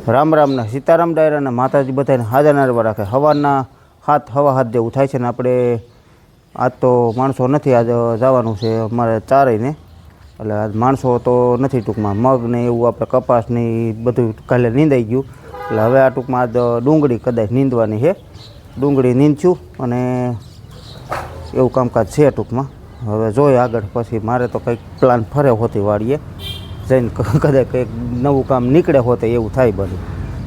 રામ રામના સીતારામ ડાયરાના માતાજી બધાને હાજર નારવા રાખે. સવારના 7:15 જેવું થાય છે ને આપણે આજ તો માણસો નથી, આજ જવાનું છે અમારે ચારેયને. એટલે આજ માણસો તો નથી, ટૂંકમાં મગ ને એવું આપણે કપાસ ને બધું કાલે નીંદાઈ ગયું. એટલે હવે આ ટૂંકમાં આજ ડુંગળી કદાચ નીંદવાની છે. ડુંગળી નીંદશું અને એવું કામકાજ છે ટૂંકમાં. હવે જોઈએ આગળ, પછી મારે તો કંઈક પ્લાન ફરે હોતી વાળીએ જઈને કદાચ કંઈક નવું કામ નીકળે હોતે એવું થાય બધું.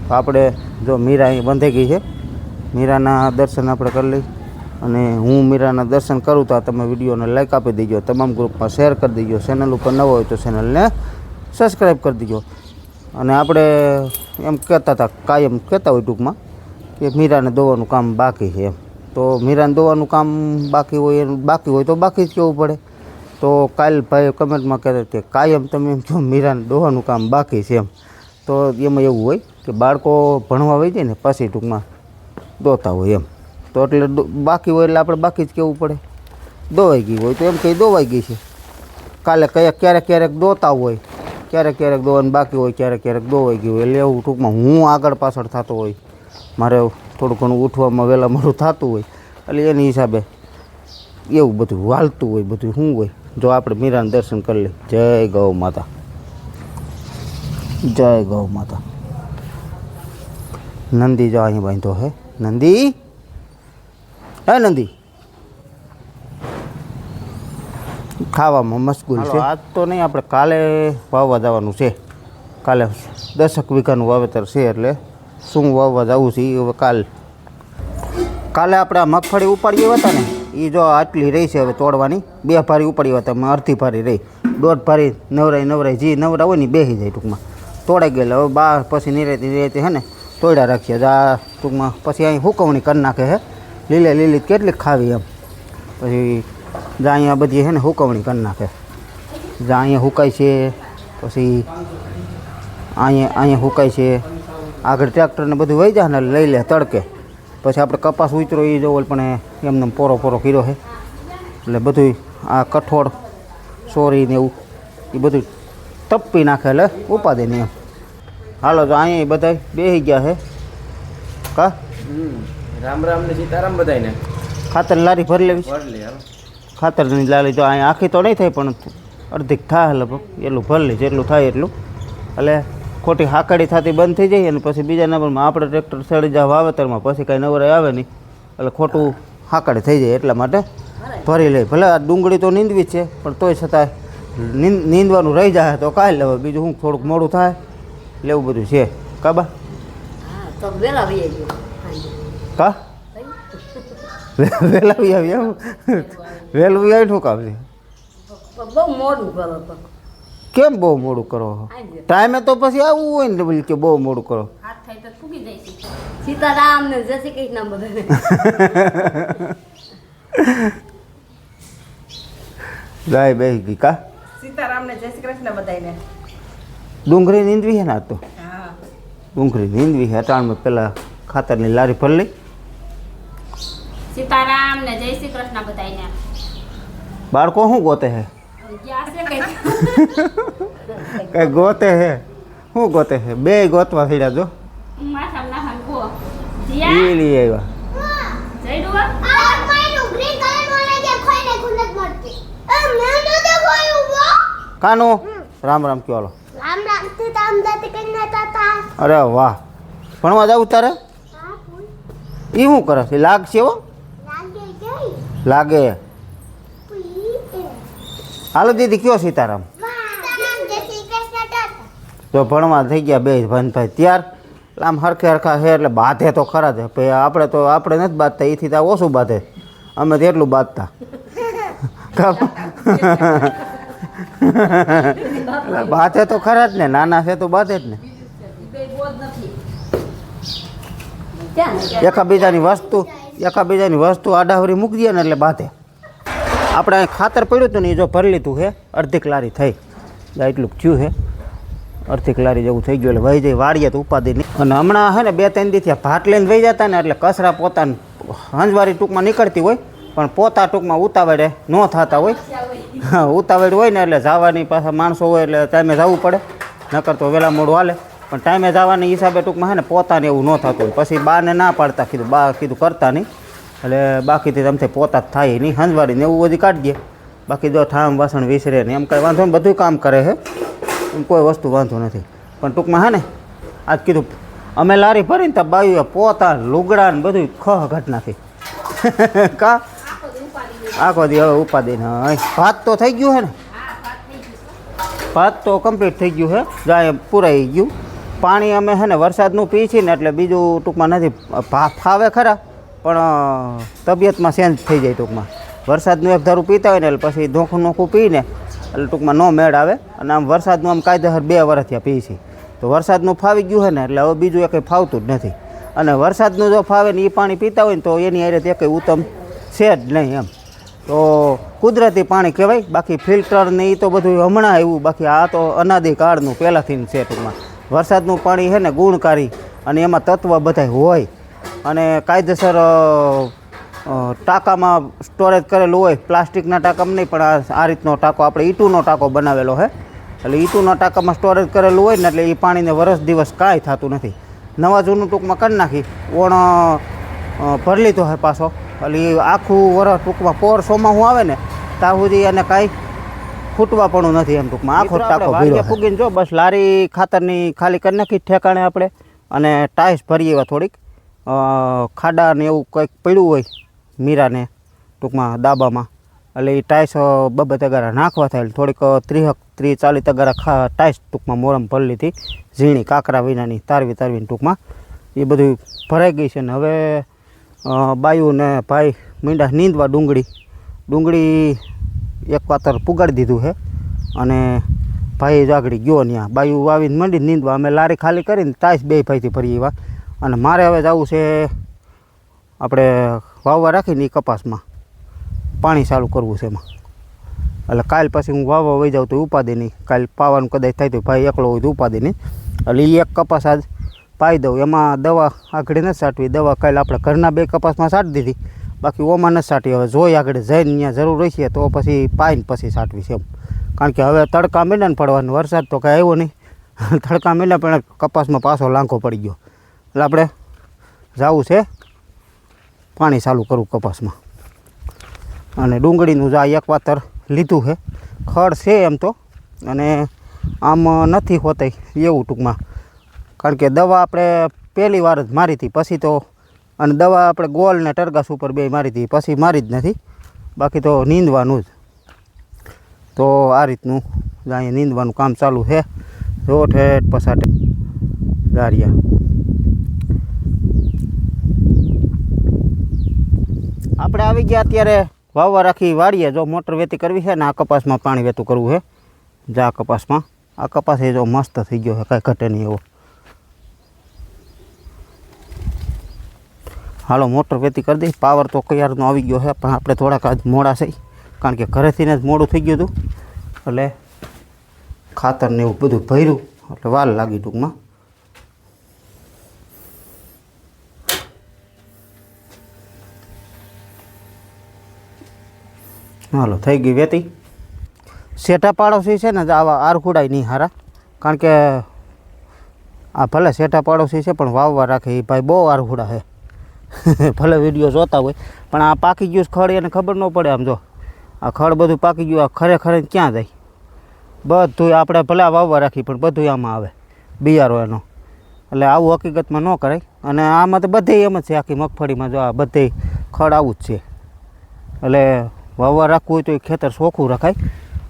આપણે જો મીરા અહીં બંધાઈ ગઈ છે, મીરાના દર્શન આપણે કરી લઈ. અને હું મીરાના દર્શન કરું તો તમે વિડીયોને લાઈક આપી દેજો, તમામ ગ્રુપમાં શેર કરી દેજો, ચેનલ ઉપર નવો હોય તો ચેનલને સબસ્ક્રાઈબ કરી દેજો. અને આપણે એમ કહેતા હતા, કાયમ કહેતા હોય ટૂંકમાં કે મીરાને દોવાનું કામ બાકી છે એમ. તો મીરાને દોવાનું કામ બાકી હોય તો બાકી જ કહેવું પડે. તો કાલ ભાઈ કમેન્ટમાં કહેતા કે કાયમ તમે એમ જો મીરાને દોવાનું કામ બાકી છે એમ. તો એમાં એવું હોય કે બાળકો ભણવા વહી જાય ને પછી ટૂંકમાં દોતા હોય એમ. તો એટલે બાકી હોય એટલે આપણે બાકી જ કહેવું પડે. દોવાઈ ગઈ હોય તો એમ કંઈ દોવાઈ ગઈ છે. કાલે ક્યારેક દોતા હોય, ક્યારેક દોવાનું બાકી હોય, ક્યારેક દોવાઈ ગયું હોય. એટલે એવું ટૂંકમાં હું આગળ પાછળ થતો હોય, મારે થોડું ઘણું ઉઠવામાં વહેલા મોડું થતું હોય, એટલે એની હિસાબે એવું બધું હાલતું હોય. બધું શું હોય, જો આપણે મીરાના દર્શન કરી લઈએ. જય ગૌ માતા, જય ગૌ માતા. નંદી જો અહીં બાંધો હે. નંદી, હે નંદી ખાવામાં મશગુલ છે. આજ તો નહીં, આપણે કાલે વાવવા જવાનું છે. કાલે 10 વીઘાનું વાવેતર છે, એટલે શું વાવવા જવું છે એ હવે કાલે આપણે આ મગફળી ઉપાડીએ હતા ને, એ જો આટલી રહી છે હવે તોડવાની. 2 ભારી ઉપાડી હતા, મેં અડધી ભારી રહી. 1.5 ભારી નવરાય જે નવરા હોય ને બેસી જાય ટૂંકમાં. તોડાઈ ગયેલા હવે બા પછી નિરેતી હે ને તોડ્યા રાખીએ. આ ટૂંકમાં પછી અહીં હુકવણી કરી નાખે હે. લીલી કેટલીક ખાવી એમ. પછી જ્યાં અહીંયા બધી હે ને હુકવણી કરી નાખે. જ્યાં અહીંયા હુકાય છે, પછી અહીંયા હુકાય છે. આગળ ટ્રેક્ટરને બધું વહી જાય ને લઈ લે તડકે. પછી આપણે કપાસ ઉતરો એ જોવો પણ એમને પોરો કર્યો છે. એટલે બધું આ કઠોળ સોરી ને એવું એ બધું તપી નાખે એટલે ઉપાદે ને એમ. હાલો તો અહીંયા બધા બેસી ગયા છે. કા રામ રામ ને સીતારામ બધાને. ખાતર લારી ભરી લેવી. ખાતરની લારી જો અહીંયા આખી તો નહીં થાય પણ અડધીક થાય લગભગ. એટલું ભરી લે જેટલું થાય એટલું. એટલે ખોટી હાકડી થતી બંધ થઈ જાય અને પછી બીજા નંબરમાં આપણે ટ્રેક્ટર ચડી જાય વાવેતરમાં, પછી કાંઈ નવરાય આવે નહીં એટલે ખોટું હાકડી થઈ જાય. એટલા માટે ભરી લે. ભલે આ ડુંગળી તો નીંદવી જ છે પણ તોય છતાં નીંદવાનું રહી જાય તો કાંઈ લેવા. બીજું શું થોડુંક મોડું થાય એટલે એવું બધું છે. કાબા કા વહેલા આવી આવી એમ. વહેલું આવી શું કામ છે? બહુ મોડું કરો. કેમ બહુ મોડું કરો? ટાઈમે તો પછી આવવું હોય ને બોલ કે બહુ મોડું કરો. સીતારામ ને જય શ્રી કૃષ્ણ બધાને. ગાય બેસી ગઈ. કા સીતારામ ને જય શ્રી કૃષ્ણ બધાને. ડુંગળી નીંદવી છે ને આજ તો. હા, ડુંગળી નીંદવી છે. અટાણમાં પેલા ખાતરની લારી ભરી લઈ. સીતારામ ને જય શ્રી કૃષ્ણ બધાને. બાળકો શું ગોતે છે? કઈ ગોતે હે? શું ગોતે છે? બે ગોતવા થયા જો. એ લઈ આવ્યા. કાનો રામ રામ કયો હાલો. અરે વાહ, ભણવા જાવ તારે? એ શું કરે છે? લાગશે હો, લાગે. હાલો દીદી કયો સીતારામ. તો ભણવા થઈ ગયા બે ભાઈ ત્યાર. આમ હરખા છે એટલે બાંધે તો ખરા છે. પછી આપણે નથી બાંધતા, એથી તો ઓછું બાંધે. અમે તો એટલું બાંધતા. બાંધે તો ખરા જ ને, નાના છે તો બાંધે જ ને. એકાબીજાની વસ્તુ આડાવરી મૂકી દે ને એટલે બાંધે. આપણે અહીં ખાતર પડ્યું હતું ને એ જો ભરી લીધું છે. અડધી લારી થઈ એટલું થયું છે. અડધી લારી જેવું થઈ ગયું એટલે વહી જાય વાળીએ તો ઉપાધિ નહીં. અને હમણાં છે ને 2-3 દી થયા ભાત લઈને વહી જતા ને એટલે કચરા પોતાને હંજવારી ટૂંકમાં નીકળતી હોય પણ પોતા ટૂંકમાં ઉતાવળે ન થતા હોય. ઉતાવળ હોય ને એટલે જવાની પાછા માણસો હોય એટલે ટાઈમે જવું પડે. નકર તો વહેલા મોડું હાલે. પણ ટાઈમે જવાના હિસાબે ટૂંકમાં હે ને પોતાને એવું ન થતું. પછી બાને ના પાડતા, કીધું બા કીધું કરતા નહીં, એટલે બાકીથી તમથી પોતા જ થાય નહીં, હંજવારીને એવું બધી કાઢીએ. બાકી જો ઠામ વાસણ વિસરે ને એમ કંઈ વાંધો ને, બધું કામ કરે છે, એમ કોઈ વસ્તુ વાંધો નથી. પણ ટૂંકમાં હે ને આજ કીધું અમે લારી ભરીને તો બાયુએ પોતા લુગડા ને બધું ખહ ઘટ નાખી. કા આખો દી હવે ઉપાદીને ભાત તો થઈ ગયું છે ને, ભાત તો કમ્પ્લીટ થઈ ગયું છે, જાય પૂરાઈ ગયું. પાણી અમે છે ને વરસાદનું પી છીએ ને એટલે બીજું ટૂંકમાં નથી ફાવે ખરા, પણ તબિયતમાં ચેન્જ થઈ જાય ટૂંકમાં. વરસાદનું એક ધારું પીતા હોય ને એટલે પછી ધોખું નોખું પીને એટલે ટૂંકમાં ન મેળ આવે. અને આમ વરસાદનું આમ કાયદેસર 2 વર્ષથી પી છીએ, તો વરસાદનું ફાવી ગયું છે ને એટલે હવે બીજું એ કંઈ ફાવતું જ નથી. અને વરસાદનું જો ફાવે ને એ પાણી પીતા હોય ને તો એની હારે તે કંઈ ઉત્તમ છે જ નહીં એમ. તો કુદરતી પાણી કહેવાય, બાકી ફિલ્ટર ને એ તો બધું હમણાં આવ્યું, બાકી આ તો અનાદિકાળનું પહેલાંથી છે ટૂંકમાં. વરસાદનું પાણી છે ને ગુણકારી અને એમાં તત્વ બધા હોય અને કાયદેસર ટાંકામાં સ્ટોરેજ કરેલું હોય, પ્લાસ્ટિકના ટાંકામાં નહીં પણ આ રીતનો ટાંકો આપણે ઈંટુનો ટાંકો બનાવેલો છે, એટલે ઈંટુના ટાંકામાં સ્ટોરેજ કરેલું હોય ને એટલે એ પાણીને વરસ દિવસ કાંઈ થતું નથી. નવા જૂનું ટૂંકમાં કરી નાખી ઓણ ભરી લીધો છે પાછો, એટલે એ આખું વરસ ટૂંકમાં પોર સોમાહું આવે ને ત્યાં સુધી એને કાંઈ ખૂટવા પણ નથી એમ ટૂંકમાં. આખો ટાંકો ભર્યો ફૂગીને જો બસ લારી ખાતરની ખાલી કરી નાખી ઠેકાણે આપણે, અને ટાઈસ ભરી એવા થોડીક ખાડા ને એવું કંઈક પડ્યું હોય મીરાને ટૂંકમાં દાબામાં, એટલે એ ટાઈસ 2 તગારા નાખવા થાય, થોડીક 30-40 તગારા ટાઈસ ટૂંકમાં મોરમ ભરી લીધી, ઝીણી કાંકરા વિનાની તારવીને ટૂંકમાં એ બધું ભરાઈ ગઈ છે. ને હવે બાયુ ને ભાઈ મીંડા નીંદવા ડુંગળી એક પાતર પુગાડી દીધું છે, અને ભાઈ જાગડી ગયો ત્યાં, બાયુ વાવીને મંડી નીંદવા, અમે લારી ખાલી કરીને ટાઈસ 2 ભાઈથી ભરી એવા. અને મારે હવે જવું છે આપણે વાવવા રાખીને એ કપાસમાં પાણી ચાલુ કરવું છે એમાં, એટલે કાલ પછી હું વાવવા વહી જાઉં તો ઉપાદી નહીં, કાલ પાવાનું કદાચ થાય તો ભાઈ એકલો હોય તો ઉપાદી નહીં, એટલે એ એક કપાસ આજ પાઈ દઉં. એમાં દવા આગળ નથી સાટવી, દવા કાલે આપણે ઘરના 2 કપાસમાં સાટી દીધી, બાકી ઓમાં નથી સાટી. હવે જોઈ આગળ જઈને ત્યાં જરૂર રહેશે તો પછી પાઈને પછી સાટવી છે એમ, કારણ કે હવે તડકા મીંડા ને પડવાનું, વરસાદ તો કાંઈ આવ્યો નહીં, તડકા મીંડા પણ કપાસમાં પાછો લાંખો પડી ગયો, એટલે આપણે જવું છે પાણી ચાલુ કરવું કપાસમાં. અને ડુંગળીનું જ આ એક વાતર લીધું છે, ખડ છે એમ તો, અને આમ નથી હોતી એવું ટૂંકમાં, કારણ કે દવા આપણે પહેલી વાર જ મારી હતી પછી તો, અને દવા આપણે ગોલ ને ટરગાસ ઉપર 2 મારી હતી પછી મારી જ નથી, બાકી તો નીંદવાનું જ. તો આ રીતનું અહીંયા નીંદવાનું કામ ચાલુ છે, જો ઠેઠ પસાટે દારિયા. આપણે આવી ગયા અત્યારે વાવવા રાખી વાળીએ, જો મોટર વેતી કરવી છે ને આ કપાસમાં પાણી વેતું કરવું છે. જા કપાસમાં આ કપાસ એ જો મસ્ત થઈ ગયો છે, કાંઈ ઘટે નહીં એવો. હાલો મોટર વેતી કરી દઈ, પાવર તો કયારનો આવી ગયો છે, પણ આપણે થોડાક આજ મોડા છે, કારણ કે ઘરેથી જ મોડું થઈ ગયું હતું, એટલે ખાતર ને એવું બધું ભર્યું એટલે વાર લાગી ટૂંકમાં. હાલો થઈ ગઈ વેતી. શેઠા પાડોશી છે ને આવા આરખુડાય નહીં હારા, કારણ કે આ ભલે શેઠા પાડોશી છે પણ વાવવા રાખે એ ભાઈ બહુ આરખુડા છે. ભલે વિડીયો જોતા હોય પણ આ પાકી ગયું ખડ એને ખબર ન પડે. આમ જો આ ખડ બધું પાકી ગયું, આ ખરેખર ક્યાં જાય બધું આપણે ભલે વાવવા રાખી પણ બધું આમાં આવે બિયારો એનો, એટલે આવું હકીકતમાં ન કરાય. અને આમાં તો બધે એમ જ છે, આખી મગફળીમાં જો આ બધે ખડ આવું જ છે, એટલે વાવવા રાખવું હોય તો એ ખેતર ચોખ્ખું રખાય.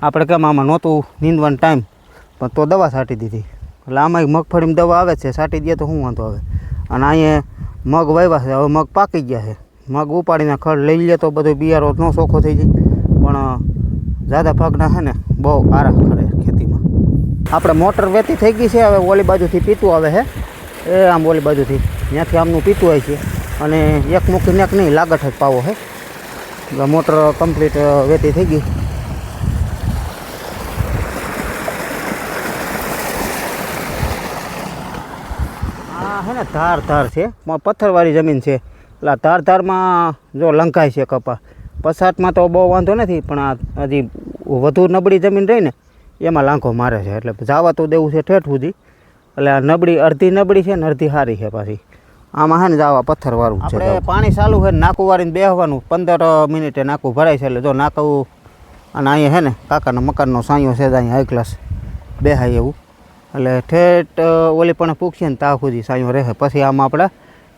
આપણે કેમ આમાં નહોતું નીંદવાનો ટાઈમ પણ તો દવા છાંટી દીધી, એટલે આમાં મગફળીમાં દવા આવે છે, છાંટી દે તો શું વાંધો આવે. અને અહીંયા મગ વાવ્યા છે, હવે મગ પાકી ગયા છે, મગ ઉપાડીને ખડ લઈ લે તો બધો બિયારો ન ચોખ્ખો થઈ જાય, પણ જ્યાદા ભાગના છે ને બહુ આરા કરે ખેતીમાં. આપણે મોટર વેતી થઈ ગઈ છે, હવે ઓલી બાજુથી પીતું આવે છે, એ આમ ઓલી બાજુથી ત્યાંથી આમનું પીતું હોય છે, અને એક મૂકીને એક નહીં લાગત જ પાવો છે. મોટર કમ્પ્લીટ વેતી થઈ ગઈ. આ છે ને ધાર છે, પથ્થરવાળી જમીન છે, એટલે ધારમાં જો લંકાય છે કપા. પછાટમાં તો બહુ વાંધો નથી, પણ આ હજી વધુ નબળી જમીન રહી ને એમાં લાંખો મારે છે, એટલે જવા તો દેવું છે ઠેઠ સુધી. એટલે આ નબળી અડધી નબળી છે ને અડધી સારી છે પાછી. આમાં છે ને જાવા પથ્થરવાળું છે. આપણે પાણી ચાલુ છે ને નાકું વાળીને બેસવાનું 15 મિનિટે નાકું ભરાય છે. એટલે જો નાકું અને અહીંયા છે ને કાકાના મકાનનો સાંયો છે અહીંયા હાઈ ક્લાસ બેહાય એવું. એટલે ઠેઠ ઓલી પણ પૂછીએ ને ત્યાં સુધી સાંયો રહે. પછી આમાં આપણે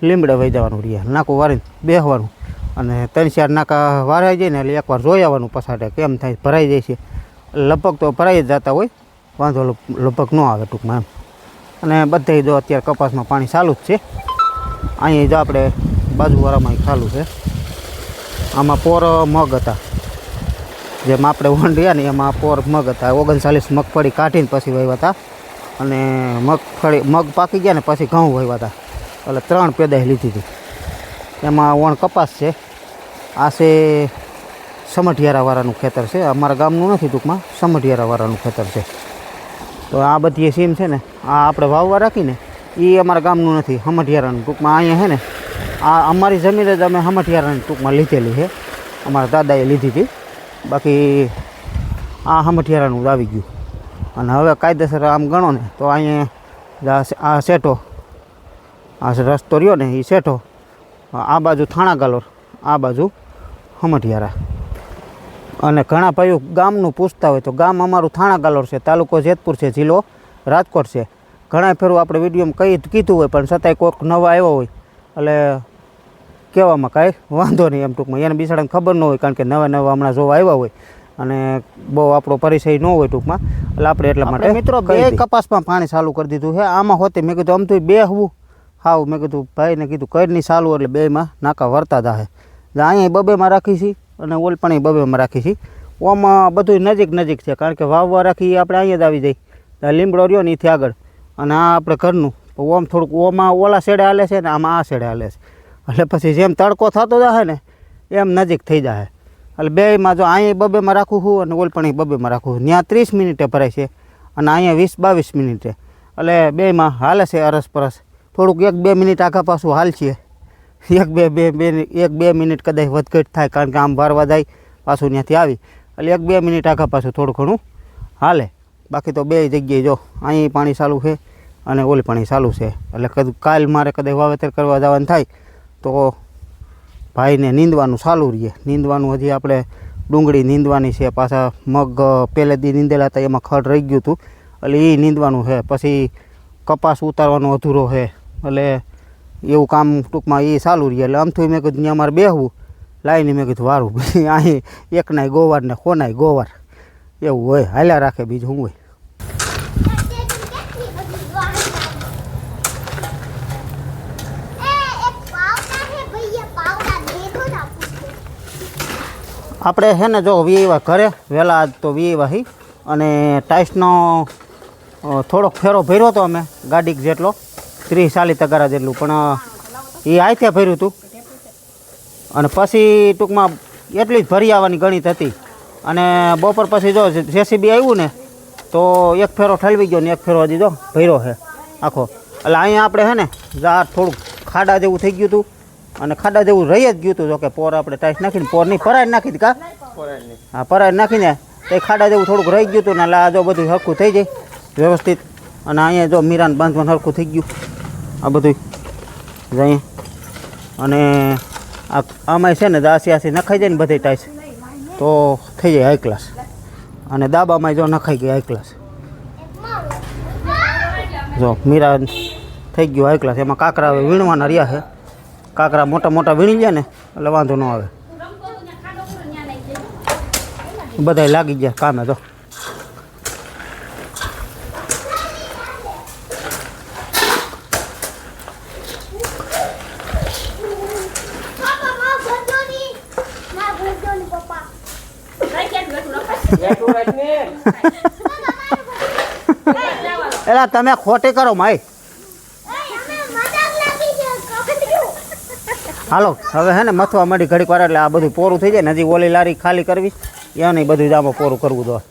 લીમડે વહી જવાનું રહીએ. નાકું વાળીને બેસવાનું અને 3-4 નાકા વારાઈ જાય ને એટલે એકવાર જોઈ આવવાનું પછાડે કેમ થાય ભરાઈ જાય છે. લગભગ તો ભરાઈ જ જતા હોય, વાંધો લગભગ ન આવે ટૂંકમાં એમ. અને બધે જો અત્યારે કપાસમાં પાણી ચાલુ જ છે. અહીંયા જો આપણે બાજુવાળામાં ચાલુ છે. આમાં પોર મગ હતા, જેમ આપણે વંડ્યા ને એમાં પોર મગ હતા. 39 મગફળી કાઢીને પછી વાવ્યા હતા અને મગ પાકી ગયા ને પછી ઘઉં વાવ્યા હતા. એટલે 3 પેદાશ લીધી હતી. એમાં વણ કપાસ છે. આ છે સમઢિયારાવાળાનું ખેતર છે. અમારા ગામનું નથી ટૂંકમાં, સમઢિયારાવાળાનું ખેતર છે. તો આ બધી સીમ છે ને આ આપણે વાવવા રાખીને એ અમારા ગામનું નથી, સમઢિયારાનું ટૂંકમાં. અહીંયા છે ને આ અમારી જમીન જ અમે સમઢિયારાની ટૂંકમાં લીધેલી છે. અમારા દાદાએ લીધી હતી. બાકી આ સમઢિયારાનું આવી ગયું. અને હવે કાયદેસર આમ ગણો ને તો અહીંયા આ શેઠો, આ રસ્તો રહ્યો ને એ શેઠો, આ બાજુ થાણા ગાલોર, આ બાજુ સમઢિયારા. અને ઘણા ભાઈઓ ગામનું પૂછતા હોય તો ગામ અમારું થાણા ગાલોર છે, તાલુકો જેતપુર છે, જિલ્લો રાજકોટ છે. ઘણા ફેરું આપણે વિડીયોમાં કીધું હોય પણ છતાંય કોઈક નવા આવ્યો હોય એટલે કહેવામાં કાંઈ વાંધો નહીં એમ ટૂંકમાં. એને બિચારાને ખબર ન હોય કારણ કે નવા હમણાં જોવા આવ્યા હોય અને બહુ આપણો પરિચય ન હોય ટૂંકમાં. એટલે આપણે એટલા માટે મિત્રો 2 કપાસમાં પાણી ચાલુ કરી દીધું છે. આમાં હોતી મેં કીધું આમ તો બેહવું હાવ, મેં કીધું ભાઈને કીધું કરની ચાલુ એટલે 2માં નાકા વરતા જાહે. અહીંયા 2-2માં રાખી છીએ અને ઓલપણી 2-2માં રાખી છીએ. ઓમાં બધું નજીક છે કારણ કે વાવવા રાખી આપણે અહીંયા જ આવી જાય. લીમડો રહ્યો ને એથી આગળ અને આ આપણે ઘરનું ઓમ થોડુંક ઓમાં ઓલા શેડે હાલે છે ને આમાં આ શેડે હાલે છે. એટલે પછી જેમ તડકો થતો જશે ને એમ નજીક થઈ જાય. એટલે 2માં જો અહીંયા 2-2માં રાખું છું અને ઓલપણી 2-2માં રાખું છું. ત્યાં 30 મિનિટે ભરાય છે અને અહીંયા 20-22 મિનિટે. એટલે 2માં હાલે છે અરસપરસ. થોડુંક 1-2 મિનિટ આગા પાછું હાલ છે. 1-2 મિનિટ કદાચ વધઘટ થાય કારણ કે આમ ભરવા જાય પાછું ત્યાંથી આવી એટલે 1-2 મિનિટ આગા પાછું થોડું ઘણું હાલે. બાકી તો 2 જગ્યાએ જો અહીં પાણી ચાલુ છે અને ઓલી પાણી ચાલુ છે. એટલે કાલ મારે કદાચ વાવેતર કરવા જવાનું થાય તો ભાઈને નીંદવાનું ચાલુ રહીએ. નીંદવાનું હજી આપણે ડુંગળી નીંદવાની છે, પાછા મગ પહેલેથી નીંદેલા હતા એમાં ખડ રહી ગયું હતું એટલે એ નીંદવાનું છે. પછી કપાસ ઉતારવાનો અધૂરો છે એટલે એવું કામ ટૂંકમાં એ ચાલુ રહીએ. એટલે આમથી મેં કીધું ત્યાં મારે બેહવું લાવીને મેં કીધું વારું અહીં એકનાય ગોવાર ને ખોનાય ગોવાર એવું હોય, હાલ્યા રાખે બીજું શું હોય. આપણે છે ને જો વીવા ઘરે વહેલા આજ તો વીવાહી અને ટાઈસનો થોડોક ફેરો ભર્યો હતો અમે ગાડી જેટલો 30-40 તગારા જેટલું, પણ એ આયથે ભર્યું હતું અને પછી ટૂંકમાં એટલી જ ભરી આવવાની ગણિત હતી. અને બપોર પછી જો જેસીબી આવ્યું ને તો એક ફેરો ઠલવી ગયો ને એક ફેરો હજી જો ભર્યો છે આખો. એટલે અહીંયા આપણે છે ને જા થોડુંક ખાડા જેવું થઈ ગયું હતું અને ખાડા જેવું રહી જ ગયું હતું. જો કે પોર આપણે ટાઈસ નાખીને પોરની પરાઈ નાખી હતી કા હા પરાઈ નાખીને એ ખાડા જેવું થોડુંક રહી ગયું હતું ને એટલે આ જો બધું હરખું થઈ જાય વ્યવસ્થિત. અને અહીંયા જો મીરાને બાંધવાનું હરખું થઈ ગયું આ બધું જાય. અને આમાં છે ને આસી નખાઈ જાય ને બધી ટાઈસ તો થઈ જાય હાઈ ક્લાસ. અને દાબામાં જો નખાઈ ગઈ હાઈ ક્લાસ. જો મીરા થઈ ગયું હાઈ ક્લાસ. એમાં કાંકરા હવે વીણવાના રહ્યા છે. કાંકરા મોટા મોટા વીણી જાય ને એટલે વાંધો ન આવે. બધા લાગી ગયા કામે તો. એલા તમે ખોટી કરો માય. હાલો હવે હે ને મથવા માંડી ઘડીક વાર એટલે આ બધું પોરું થઈ જાય ને. હજી ઓલી લારી ખાલી કરવી એ નહીં બધું જ આમાં પોરું કરવું તો